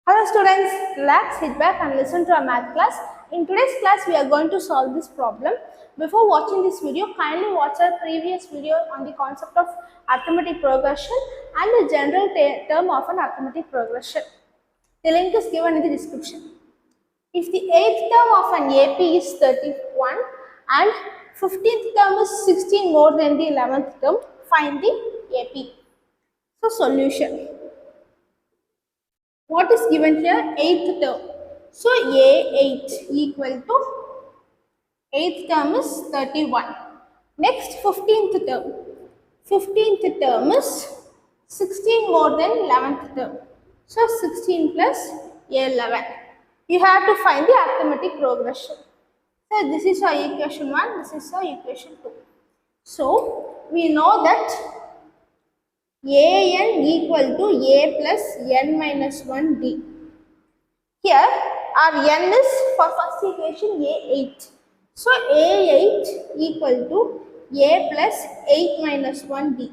Hello students, relax, sit back and listen to our math class. In today's class, we are going to solve this problem. Before watching this video, kindly watch our previous video on the concept of arithmetic progression and the general term of an arithmetic progression. The link is given in the description. If the 8th term of an AP is 31 and 15th term is 16 more than the 11th term, find the AP. So, solution. What is given here? 8th term. So A8 equal to 8th term is 31. Next 15th term. 15th term is 16 more than 11th term. So 16 plus 11. You have to find the arithmetic progression. So this is our equation 1, this is our equation 2. So we know that an equal to a plus n minus 1 d. Here our n is for first equation a8. So a8 equal to a plus 8 minus 1 d.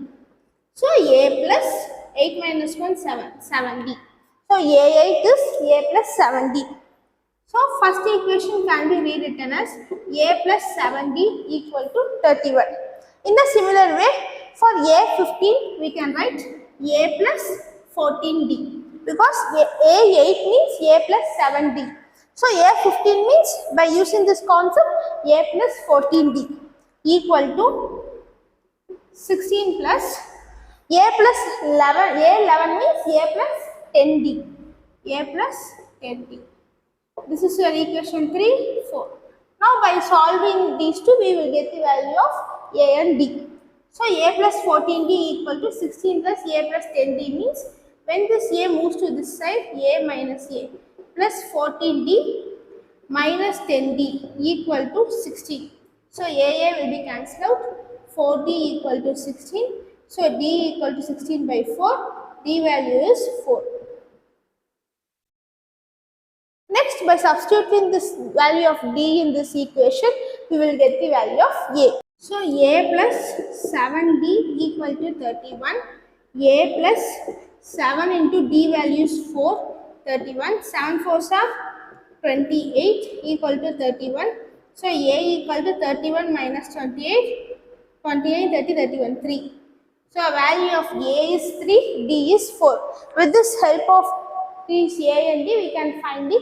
So a plus 8 minus 1 7d. So a8 is a plus 7d. So first equation can be rewritten as a plus 7d equal to 31. In a similar way, for a15 we can write a plus 14d because a8 means a plus 7d. So a15 means by using this concept a plus 14d equal to 16 plus a plus 11, a11 means a plus 10d, a plus 10d. This is your equation 3, 4. Now by solving these two we will get the value of a and d. So a plus 14d equal to 16 plus a plus 10d means when this a moves to this side, a minus a plus 14d minus 10d equal to 16. So a will be cancelled out, 4d equal to 16. So d equal to 16 by 4, d value is 4. Next, by substituting this value of d in this equation, we will get the value of a. So a plus 7d equal to 31. A plus 7 into d value is 4, 31. 7 4s are 28 equal to 31. So a equal to 31 minus 28, 28, 30, 31, 3. So a value of a is 3, d is 4. With this help of these a and d, we can find the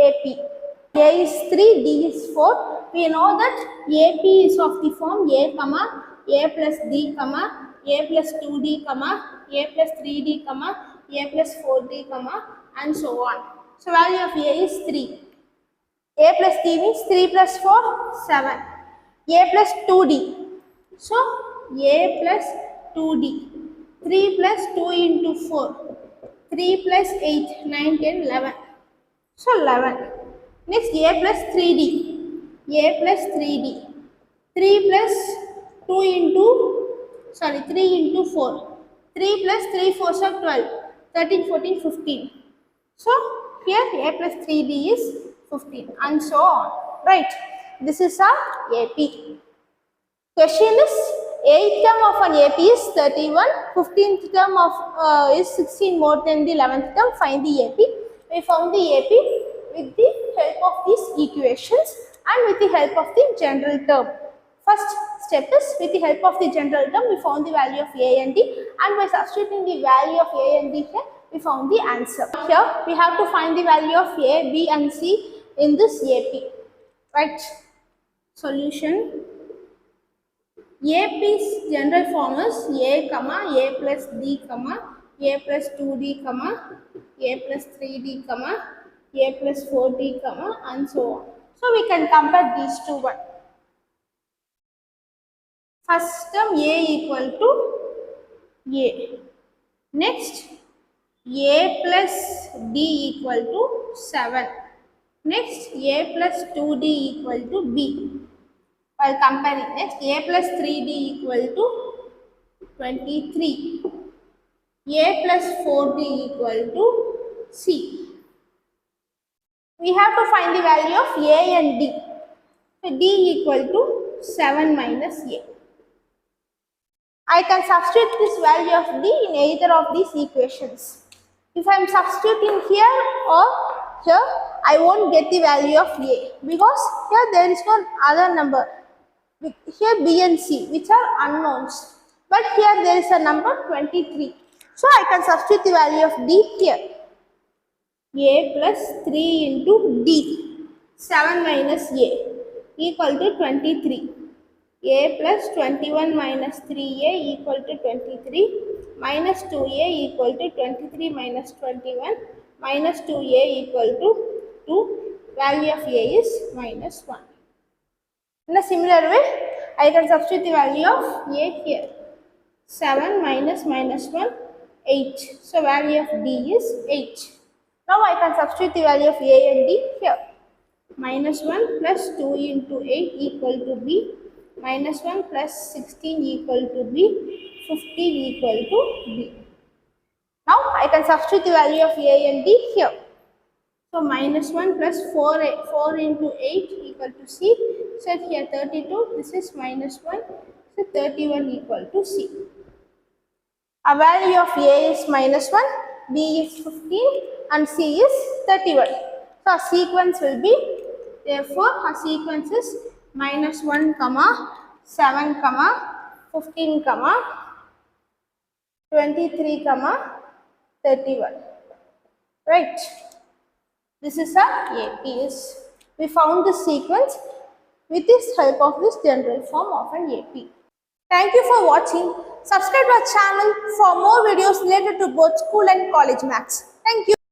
AP. A is 3, D is 4. We know that AP is of the form A, A plus D, A plus 2D, A plus 3D, A plus 4D, and so on. So value of A is 3. A plus D means 3 plus 4, 7. A plus 2D. So A plus 2D. 3 plus 2 into 4. 3 plus 8, 9, 10, 11. So 11. Next a plus 3d. A plus 3d. 3 plus 2 into, 3 into 4. 3 plus 3 4s are 12. 13, 14, 15. So here a plus 3d is 15 and so on. Right. This is our AP. Question is 8th term of an AP is 31. 15th term of is 16 more than the 11th term. Find the AP. We found the AP with the help of these equations and with the help of the general term. First step is with the help of the general term we found the value of a and d, and by substituting the value of a and d here we found the answer. Here we have to find the value of a, b and c in this AP. Right. Solution. AP's general form is a, a plus d, a plus 2d, a plus 3d, a plus 4d, and so on. So we can compare these two one. First term a equal to a. Next a plus d equal to 7. Next a plus 2d equal to b. While comparing, next a plus 3d equal to 23. A plus 4d equal to c. We have to find the value of a and d. So d equal to 7 minus a. I can substitute this value of d in either of these equations. If I am substituting here or here, I won't get the value of A because here there is no other number. Here B and C, which are unknowns. But here there is a number 23. So I can substitute the value of D here. A plus 3 into D. 7 minus A equal to 23. A plus 21 minus 3A equal to 23, minus 2A equal to 23 minus 21, minus 2A equal to 2, value of A is minus 1. In a similar way, I can substitute the value of A here. 7 minus minus 1, 8. So value of D is 8. Now I can substitute the value of A and D here. Minus 1 plus 2 into 8 equal to B. Minus 1 plus 16 equal to B. 15 equal to B. Now I can substitute the value of A and D here. So minus 1 plus 4 into 8 equal to C. So here 32, this is minus 1. So 31 equal to C. A value of A is minus 1, B is 15 and C is 31. So our sequence will be, therefore our sequence is minus 1, 7, 15, 23, 31. Right. This is our AP. We found the sequence with the help of this general form of an AP. Thank you for watching. Subscribe to our channel for more videos related to both school and college maths. Thank you.